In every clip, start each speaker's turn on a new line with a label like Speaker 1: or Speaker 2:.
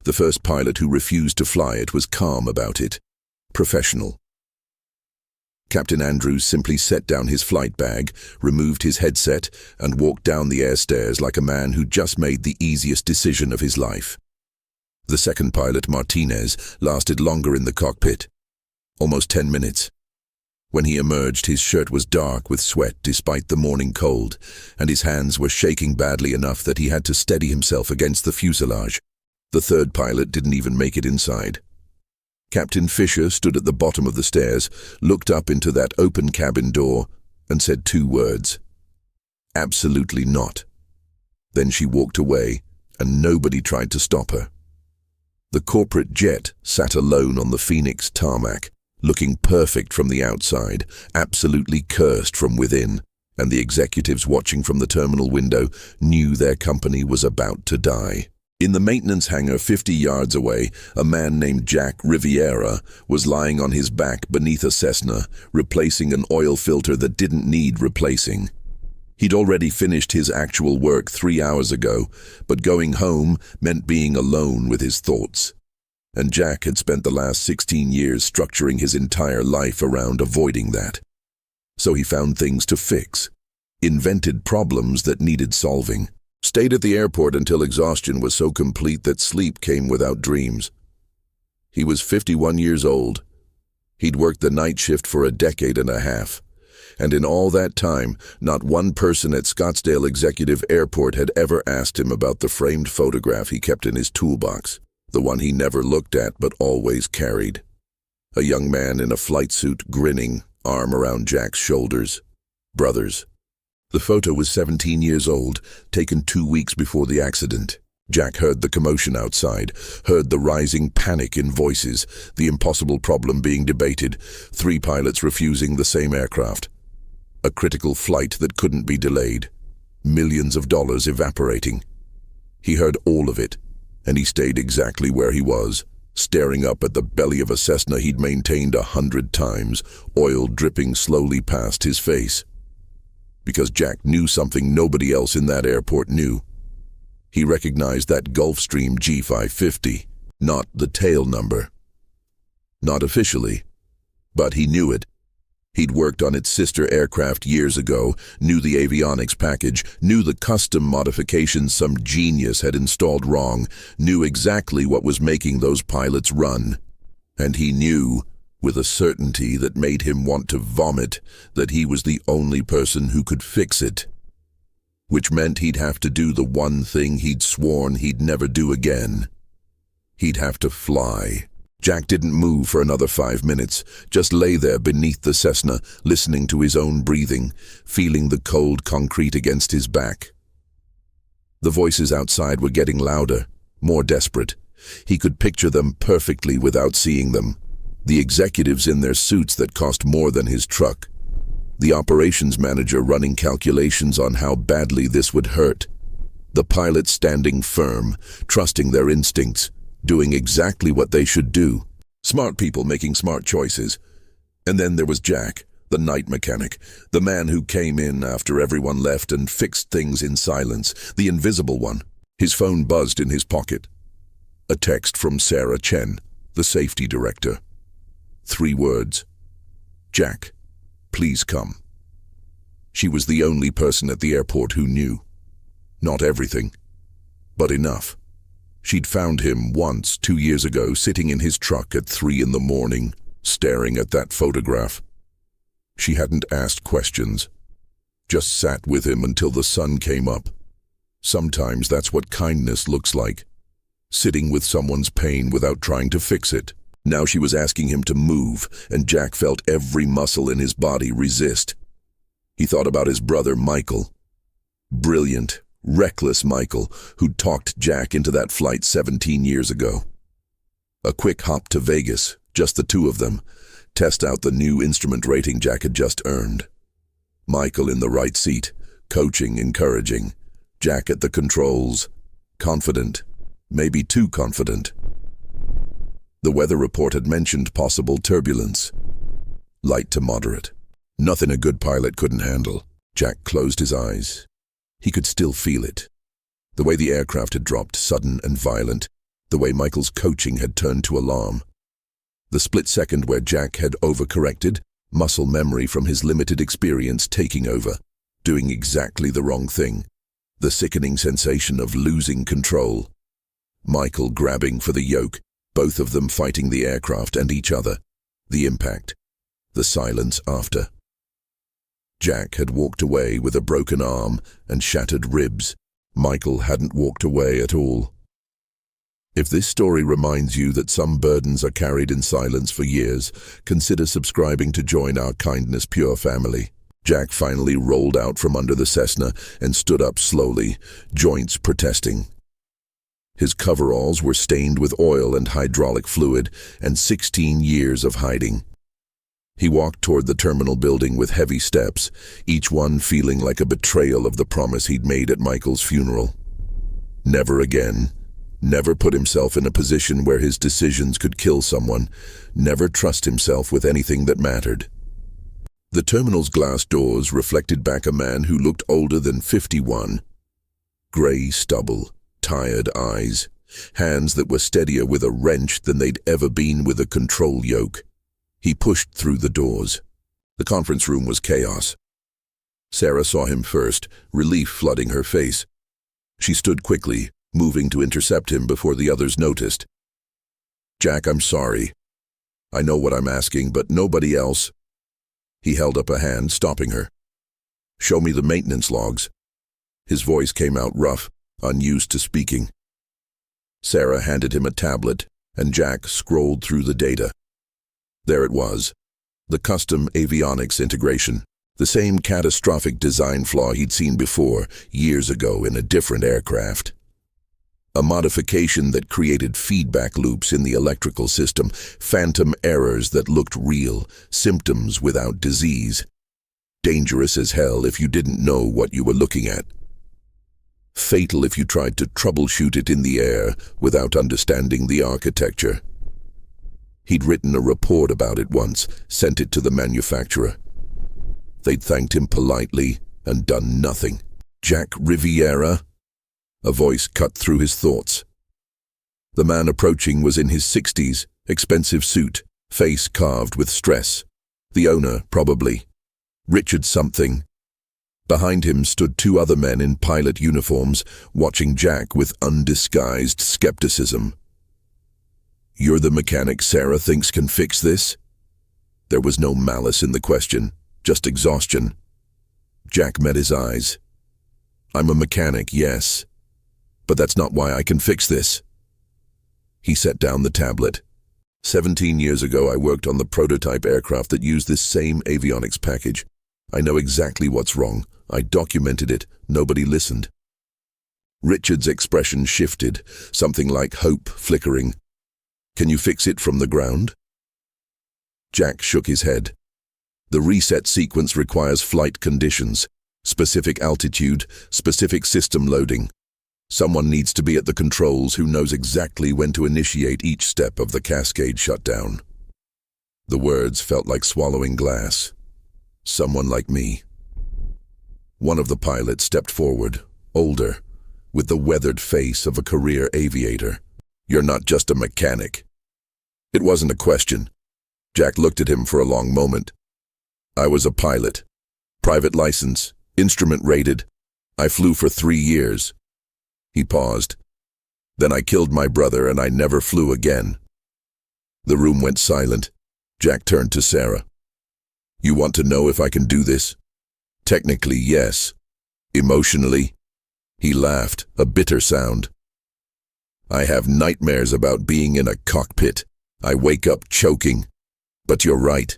Speaker 1: The first pilot who refused to fly it was calm about it. Professional. Captain Andrews simply set down his flight bag, removed his headset, and walked down the air stairs like a man who just made the easiest decision of his life. The second pilot, Martinez, lasted longer in the cockpit. Almost 10 minutes. When he emerged, his shirt was dark with sweat despite the morning cold, and his hands were shaking badly enough that he had to steady himself against the fuselage. The third pilot didn't even make it inside. Captain Fisher stood at the bottom of the stairs, looked up into that open cabin door, and said 2 words. Absolutely not. Then she walked away, and nobody tried to stop her. The corporate jet sat alone on the Phoenix tarmac, looking perfect from the outside, absolutely cursed from within, and the executives watching from the terminal window knew their company was about to die. In the maintenance hangar 50 yards away, a man named Jack Riviera was lying on his back beneath a Cessna, replacing an oil filter that didn't need replacing. He'd already finished his actual work 3 hours ago, but going home meant being alone with his thoughts. And Jack had spent the last 16 years structuring his entire life around avoiding that. So he found things to fix, invented problems that needed solving, stayed at the airport until exhaustion was so complete that sleep came without dreams. He was 51 years old. He'd worked the night shift for a decade and a half, and in all that time, not one person at Scottsdale Executive Airport had ever asked him about the framed photograph he kept in his toolbox, the one he never looked at but always carried. A young man in a flight suit grinning, arm around Jack's shoulders. Brothers. The photo was 17 years old, taken 2 weeks before the accident. Jack heard the commotion outside, heard the rising panic in voices, the impossible problem being debated, 3 pilots refusing the same aircraft. A critical flight that couldn't be delayed. Millions of dollars evaporating. He heard all of it, and he stayed exactly where he was, staring up at the belly of a Cessna he'd maintained 100 times, oil dripping slowly past his face. Because Jack knew something nobody else in that airport knew. He recognized that Gulfstream G550, not the tail number. Not officially, but he knew it. He'd worked on its sister aircraft years ago, knew the avionics package, knew the custom modifications some genius had installed wrong, knew exactly what was making those pilots run. And he knew, with a certainty that made him want to vomit, that he was the only person who could fix it. Which meant he'd have to do the one thing he'd sworn he'd never do again. He'd have to fly. Jack didn't move for another 5 minutes, just lay there beneath the Cessna, listening to his own breathing, feeling the cold concrete against his back. The voices outside were getting louder, more desperate. He could picture them perfectly without seeing them. The executives in their suits that cost more than his truck. The operations manager running calculations on how badly this would hurt. The pilots standing firm, trusting their instincts, doing exactly what they should do. Smart people making smart choices. And then there was Jack, the night mechanic, the man who came in after everyone left and fixed things in silence, the invisible one. His phone buzzed in his pocket. A text from Sarah Chen, the safety director. 3 words. Jack, please come. She was the only person at the airport who knew. Not everything, but enough. She'd found him once, 2 years ago, sitting in his truck at 3 in the morning, staring at that photograph. She hadn't asked questions, just sat with him until the sun came up. Sometimes that's what kindness looks like. Sitting with someone's pain without trying to fix it. Now she was asking him to move, and Jack felt every muscle in his body resist. He thought about his brother Michael. Brilliant, reckless Michael, who'd talked Jack into that flight 17 years ago. A quick hop to Vegas, just the 2 of them, test out the new instrument rating Jack had just earned. Michael in the right seat, coaching, encouraging. Jack at the controls, confident, maybe too confident. The weather report had mentioned possible turbulence. Light to moderate. Nothing a good pilot couldn't handle. Jack closed his eyes. He could still feel it. The way the aircraft had dropped, sudden and violent. the way Michael's coaching had turned to alarm. The split second where Jack had overcorrected, muscle memory from his limited experience taking over, doing exactly the wrong thing. The sickening sensation of losing control. Michael grabbing for the yoke, both of them fighting the aircraft and each other. The impact. The silence after. Jack had walked away with a broken arm and shattered ribs. Michael hadn't walked away at all. If this story reminds you that some burdens are carried in silence for years, consider subscribing to join our Kindness Pure family. Jack finally rolled out from under the Cessna and stood up slowly, joints protesting. His coveralls were stained with oil and hydraulic fluid, and 16 years of hiding. He walked toward the terminal building with heavy steps, each one feeling like a betrayal of the promise he'd made at Michael's funeral. Never again. Never put himself in a position where his decisions could kill someone. Never trust himself with anything that mattered. The terminal's glass doors reflected back a man who looked older than 51. Gray stubble, tired eyes, hands that were steadier with a wrench than they'd ever been with a control yoke. He pushed through the doors. The conference room was chaos. Sarah saw him first, relief flooding her face. She stood quickly, moving to intercept him before the others noticed. "Jack, I'm sorry. I know what I'm asking, but nobody else." He held up a hand, stopping her. "Show me the maintenance logs." His voice came out rough, unused to speaking. Sarah handed him a tablet, and Jack scrolled through the data. There it was, the custom avionics integration, the same catastrophic design flaw he'd seen before, years ago in a different aircraft. A modification that created feedback loops in the electrical system, phantom errors that looked real, symptoms without disease. Dangerous as hell if you didn't know what you were looking at. Fatal if you tried to troubleshoot it in the air without understanding the architecture. He'd written a report about it once, sent it to the manufacturer. They'd thanked him politely and done nothing. Jack Riviera? A voice cut through his thoughts. The man approaching was in his 60s, expensive suit, face carved with stress. The owner, probably. Richard something. Behind him stood two other men in pilot uniforms, watching Jack with undisguised skepticism. "You're the mechanic Sarah thinks can fix this?" There was no malice in the question, just exhaustion. Jack met his eyes. "I'm a mechanic, yes. But that's not why I can fix this." He set down the tablet. 17 years ago, I worked on the prototype aircraft that used this same avionics package. I know exactly what's wrong. I documented it. Nobody listened. Richard's expression shifted, something like hope flickering. "Can you fix it from the ground?" Jack shook his head. "The reset sequence requires flight conditions, specific altitude, specific system loading. Someone needs to be at the controls who knows exactly when to initiate each step of the cascade shutdown." The words felt like swallowing glass. Someone like me. One of the pilots stepped forward, older, with the weathered face of a career aviator. "You're not just a mechanic." It wasn't a question. Jack looked at him for a long moment. "I was a pilot. Private license, instrument rated. I flew for 3 years. He paused. "Then I killed my brother and I never flew again." The room went silent. Jack turned to Sarah. "You want to know if I can do this?" "Technically, yes. Emotionally?" He laughed, a bitter sound. "I have nightmares about being in a cockpit. I wake up choking. But you're right.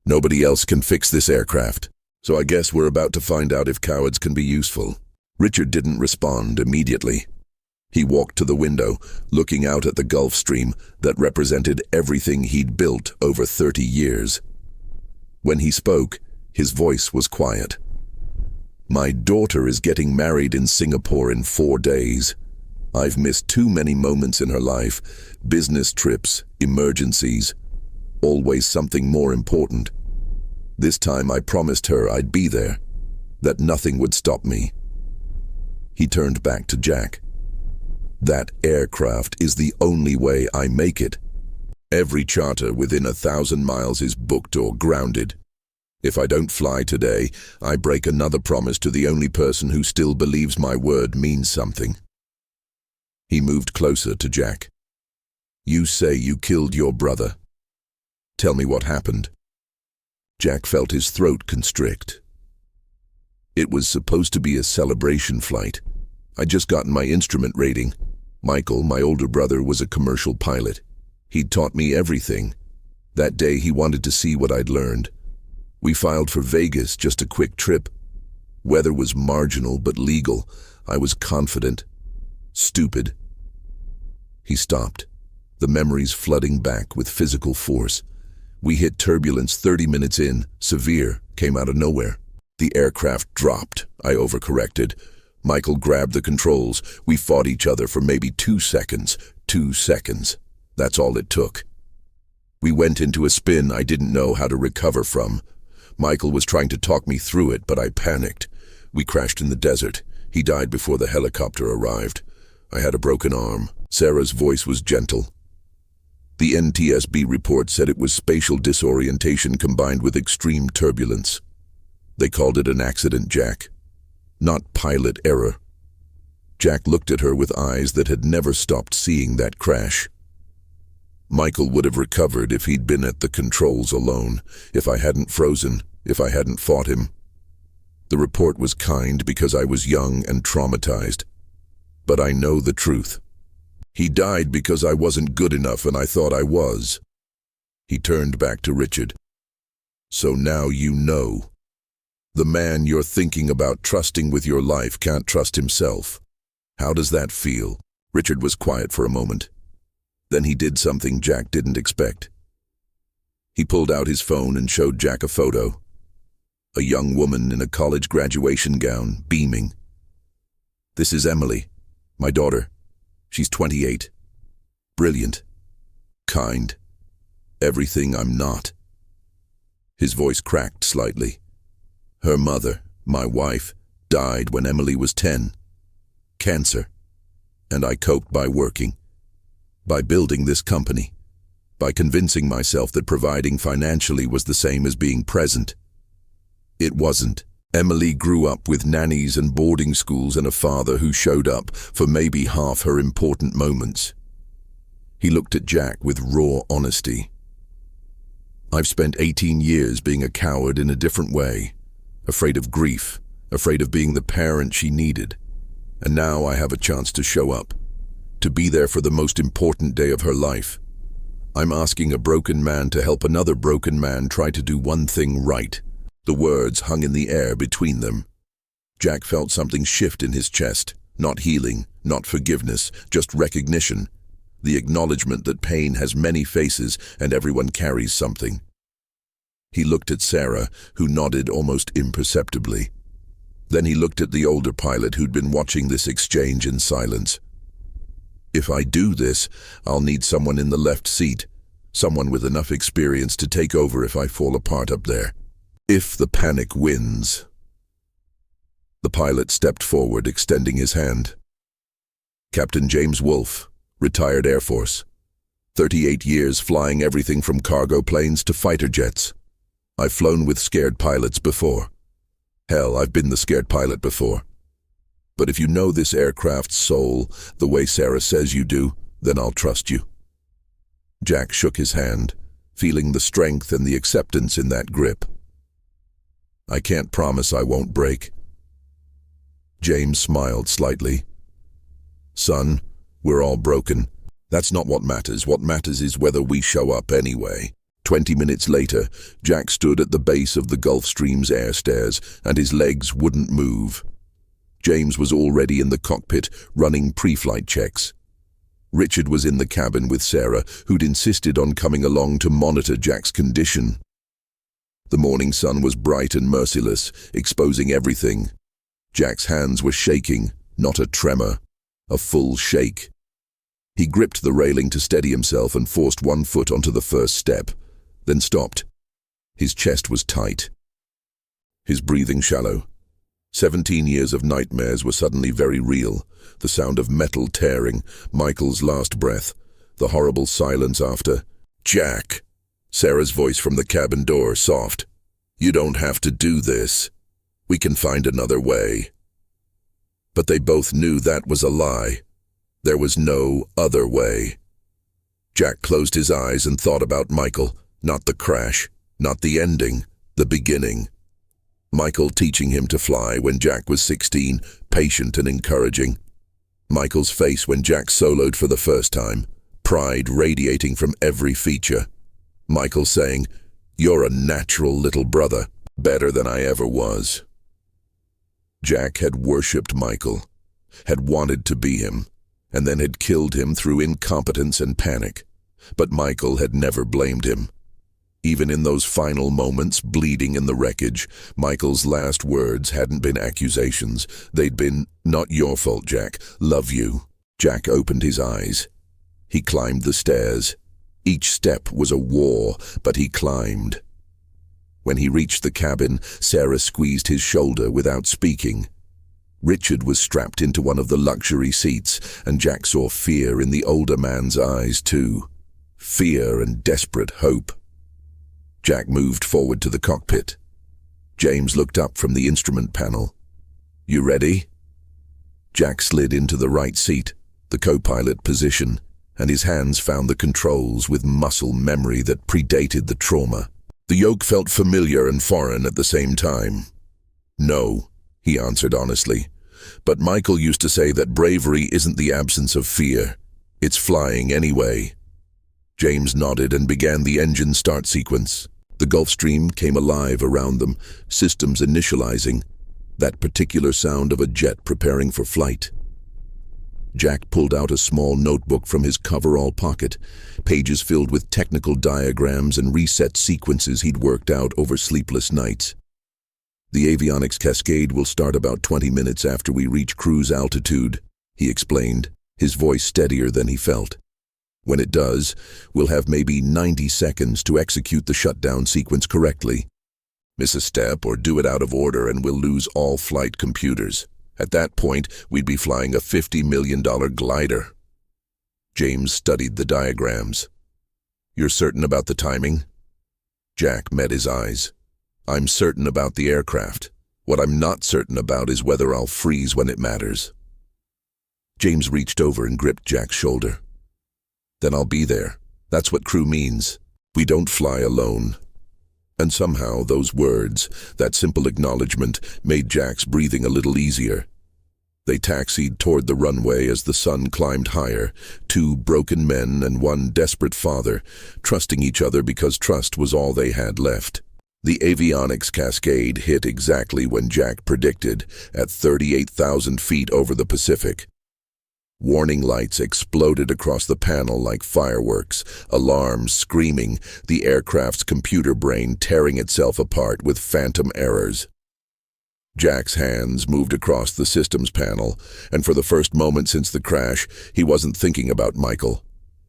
Speaker 1: Nobody else can fix this aircraft. So I guess we're about to find out if cowards can be useful." Richard didn't respond immediately. He walked to the window, looking out at the Gulfstream that represented everything he'd built over 30 years. When he spoke, his voice was quiet. "My daughter is getting married in Singapore in 4 days. I've missed too many moments in her life, business trips, emergencies, always something more important. This time I promised her I'd be there, that nothing would stop me." He turned back to Jack. That aircraft is the only way I make it. Every charter within 1,000 miles is booked or grounded. If I don't fly today, I break another promise to the only person who still believes my word means something. He moved closer to Jack. You say you killed your brother. Tell me what happened. Jack felt his throat constrict. It was supposed to be a celebration flight. I'd just gotten my instrument rating. Michael, my older brother, was a commercial pilot. He'd taught me everything. That day he wanted to see what I'd learned. We filed for Vegas, just a quick trip. Weather was marginal but legal. I was confident. Stupid. He stopped, the memories flooding back with physical force. We hit turbulence 30 minutes in, severe, came out of nowhere. The aircraft dropped. I overcorrected. Michael grabbed the controls. We fought each other for maybe 2 seconds. 2 seconds. That's all it took. We went into a spin I didn't know how to recover from. Michael was trying to talk me through it, but I panicked. We crashed in the desert. He died before the helicopter arrived. I had a broken arm. Sarah's voice was gentle. The NTSB report said it was spatial disorientation combined with extreme turbulence. They called it an accident, Jack, not pilot error. Jack looked at her with eyes that had never stopped seeing that crash. Michael would have recovered if he'd been at the controls alone, if I hadn't frozen, if I hadn't fought him. The report was kind because I was young and traumatized. But I know the truth. He died because I wasn't good enough and I thought I was. He turned back to Richard. So now you know. The man you're thinking about trusting with your life can't trust himself. How does that feel? Richard was quiet for a moment. Then he did something Jack didn't expect. He pulled out his phone and showed Jack a photo. A young woman in a college graduation gown, beaming. This is Emily, my daughter. She's 28. Brilliant. Kind. Everything I'm not. His voice cracked slightly. Her mother, my wife, died when Emily was 10. Cancer. And I coped by working. By building this company. By convincing myself that providing financially was the same as being present. It wasn't. Emily grew up with nannies and boarding schools and a father who showed up for maybe half her important moments. He looked at Jack with raw honesty. I've spent 18 years being a coward in a different way, afraid of grief, afraid of being the parent she needed. And now I have a chance to show up, to be there for the most important day of her life. I'm asking a broken man to help another broken man try to do one thing right. The words hung in the air between them. Jack felt something shift in his chest, not healing, not forgiveness, just recognition. The acknowledgement that pain has many faces and everyone carries something. He looked at Sarah, who nodded almost imperceptibly. Then he looked at the older pilot who'd been watching this exchange in silence. If I do this, I'll need someone in the left seat, someone with enough experience to take over if I fall apart up there. If the panic wins. The pilot stepped forward, extending his hand. Captain James Wolfe, retired Air Force. 38 years flying everything from cargo planes to fighter jets. I've flown with scared pilots before. Hell, I've been the scared pilot before. But if you know this aircraft's soul, the way Sarah says you do, then I'll trust you. Jack shook his hand, feeling the strength and the acceptance in that grip. I can't promise I won't break. James smiled slightly. Son, we're all broken. That's not what matters. What matters is whether we show up anyway. 20 minutes later, Jack stood at the base of the Gulfstream's air stairs, and his legs wouldn't move. James was already in the cockpit, running pre-flight checks. Richard was in the cabin with Sarah, who'd insisted on coming along to monitor Jack's condition. The morning sun was bright and merciless, exposing everything. Jack's hands were shaking, not a tremor, a full shake. He gripped the railing to steady himself and forced one foot onto the first step, then stopped. His chest was tight. His breathing shallow. 17 years of nightmares were suddenly very real. The sound of metal tearing, Michael's last breath, the horrible silence after. "Jack," Sarah's voice from the cabin door, soft. "You don't have to do this. We can find another way." But they both knew that was a lie. There was no other way. Jack closed his eyes and thought about Michael, not the crash, not the ending, the beginning. Michael teaching him to fly when Jack was 16, patient and encouraging. Michael's face when Jack soloed for the first time, pride radiating from every feature. Michael saying, "You're a natural little brother, better than I ever was." Jack had worshipped Michael, had wanted to be him, and then had killed him through incompetence and panic. But Michael had never blamed him. Even in those final moments, bleeding in the wreckage, Michael's last words hadn't been accusations. They'd been, "Not your fault, Jack. Love you." Jack opened his eyes. He climbed the stairs. Each step was a war, but he climbed. When he reached the cabin, Sarah squeezed his shoulder without speaking. Richard was strapped into one of the luxury seats, and Jack saw fear in the older man's eyes too. Fear and desperate hope. Jack moved forward to the cockpit. James looked up from the instrument panel. "You ready?" Jack slid into the right seat, the co-pilot position, and his hands found the controls with muscle memory that predated the trauma. The yoke felt familiar and foreign at the same time. "No," he answered honestly. "But Michael used to say that bravery isn't the absence of fear. It's flying anyway." James nodded and began the engine start sequence. The Gulfstream came alive around them, systems initializing, that particular sound of a jet preparing for flight. Jack pulled out a small notebook from his coverall pocket, pages filled with technical diagrams and reset sequences he'd worked out over sleepless nights. "The avionics cascade will start about 20 minutes after we reach cruise altitude," he explained, his voice steadier than he felt. "When it does, we'll have maybe 90 seconds to execute the shutdown sequence correctly. Miss a step or do it out of order and we'll lose all flight computers. At that point, we'd be flying a $50 million glider." James studied the diagrams. "You're certain about the timing?" Jack met his eyes. "I'm certain about the aircraft. What I'm not certain about is whether I'll freeze when it matters." James reached over and gripped Jack's shoulder. "Then I'll be there. That's what crew means. We don't fly alone." And somehow those words, that simple acknowledgement, made Jack's breathing a little easier. They taxied toward the runway as the sun climbed higher, two broken men and one desperate father, trusting each other because trust was all they had left. The avionics cascade hit exactly when Jack predicted, at 38,000 feet over the Pacific. Warning lights exploded across the panel like fireworks, alarms screaming, the aircraft's computer brain tearing itself apart with phantom errors. Jack's hands moved across the systems panel, and for the first moment since the crash, he wasn't thinking about Michael.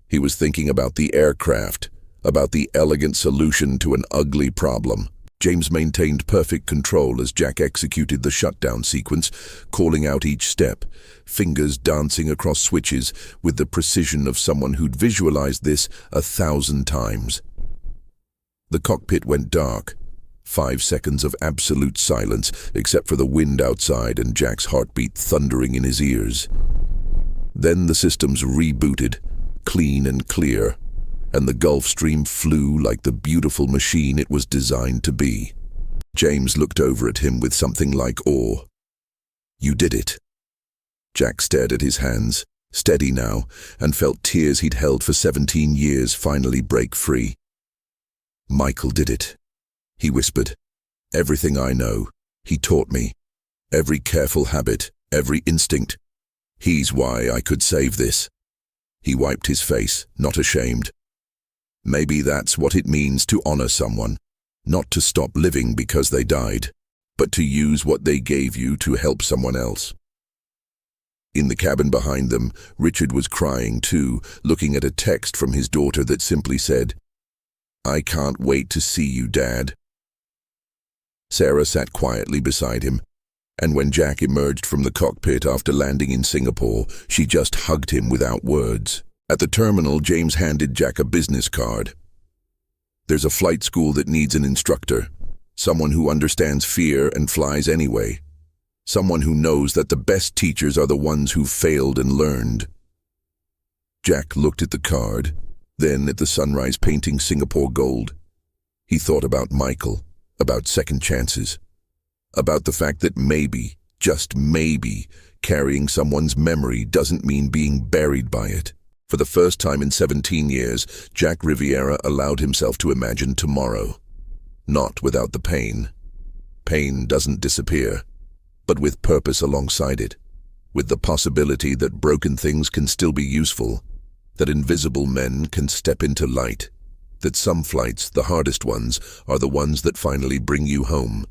Speaker 1: He was thinking about the aircraft, about the elegant solution to an ugly problem. James maintained perfect control as Jack executed the shutdown sequence, calling out each step, fingers dancing across switches with the precision of someone who'd visualized this 1,000 times. The cockpit went dark. 5 seconds of absolute silence, except for the wind outside and Jack's heartbeat thundering in his ears. Then the systems rebooted, clean and clear, and the Gulfstream flew like the beautiful machine it was designed to be. James looked over at him with something like awe. "You did it." Jack stared at his hands, steady now, and felt tears he'd held for 17 years finally break free. "Michael did it," he whispered. "Everything I know, he taught me. Every careful habit, every instinct. He's why I could save this." He wiped his face, not ashamed. Maybe that's what it means to honor someone, not to stop living because they died, but to use what they gave you to help someone else. In the cabin behind them, Richard was crying too, looking at a text from his daughter that simply said, "I can't wait to see you, Dad." Sarah sat quietly beside him. And when Jack emerged from the cockpit after landing in Singapore, she just hugged him without words. At the terminal, James handed Jack a business card. "There's a flight school that needs an instructor, someone who understands fear and flies anyway. Someone who knows that the best teachers are the ones who failed and learned." Jack looked at the card, then at the sunrise painting Singapore gold. He thought about Michael, about second chances, about the fact that maybe, just maybe, carrying someone's memory doesn't mean being buried by it. For the first time in 17 years, Jack Riviera allowed himself to imagine tomorrow. Not without the pain. Pain doesn't disappear, but with purpose alongside it, with the possibility that broken things can still be useful, that invisible men can step into light, that some flights, the hardest ones, are the ones that finally bring you home.